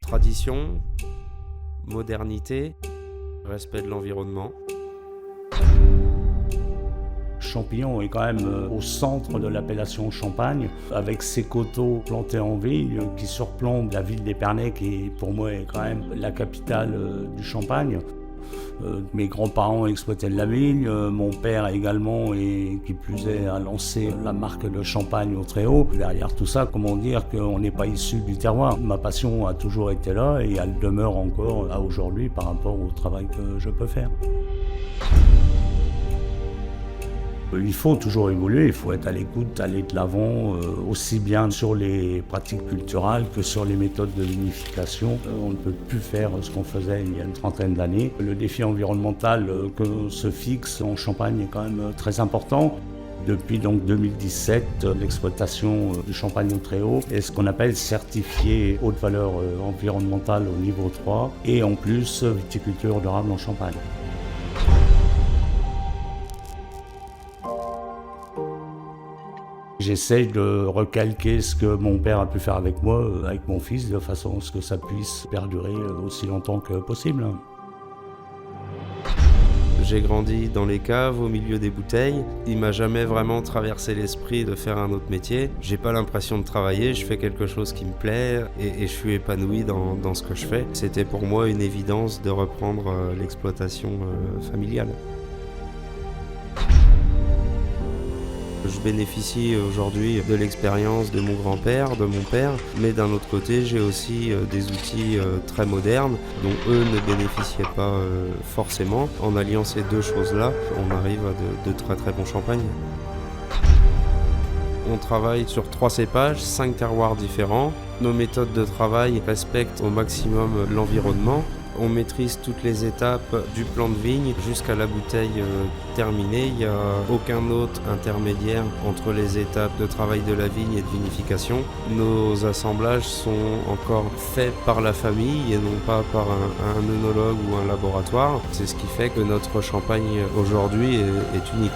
Tradition, modernité, respect de l'environnement. Champignon est quand même au centre de l'appellation Champagne, avec ses coteaux plantés en vigne qui surplombent la ville d'Épernay, qui pour moi est quand même la capitale du Champagne. Mes grands-parents exploitaient de la vigne, mon père également, et qui plus est, a lancé la marque de champagne au très haut. Derrière tout ça, comment dire qu'on n'est pas issu du terroir. Ma passion a toujours été là et elle demeure encore là aujourd'hui par rapport au travail que je peux faire. Il faut toujours évoluer, il faut être à l'écoute, aller de l'avant, aussi bien sur les pratiques culturelles que sur les méthodes de vinification. On ne peut plus faire ce qu'on faisait il y a une trentaine d'années. Le défi environnemental que se fixe en Champagne est quand même très important. Depuis donc 2017, l'exploitation du champagne au très haut est ce qu'on appelle certifié haute valeur environnementale au niveau 3 et en plus viticulture durable en Champagne. J'essaye de recalquer ce que mon père a pu faire avec moi, avec mon fils, de façon à ce que ça puisse perdurer aussi longtemps que possible. J'ai grandi dans les caves, au milieu des bouteilles. Il m'a jamais vraiment traversé l'esprit de faire un autre métier. J'ai pas l'impression de travailler, je fais quelque chose qui me plaît et je suis épanoui dans ce que je fais. C'était pour moi une évidence de reprendre l'exploitation familiale. Je bénéficie aujourd'hui de l'expérience de mon grand-père, de mon père, mais d'un autre côté, j'ai aussi des outils très modernes dont eux ne bénéficiaient pas forcément. En alliant ces deux choses-là, on arrive à de très très bons champagnes. On travaille sur 3 cépages, 5 terroirs différents. Nos méthodes de travail respectent au maximum l'environnement. On maîtrise toutes les étapes du plant de vigne jusqu'à la bouteille terminée. Il n'y a aucun autre intermédiaire entre les étapes de travail de la vigne et de vinification. Nos assemblages sont encore faits par la famille et non pas par un œnologue ou un laboratoire. C'est ce qui fait que notre champagne aujourd'hui est unique.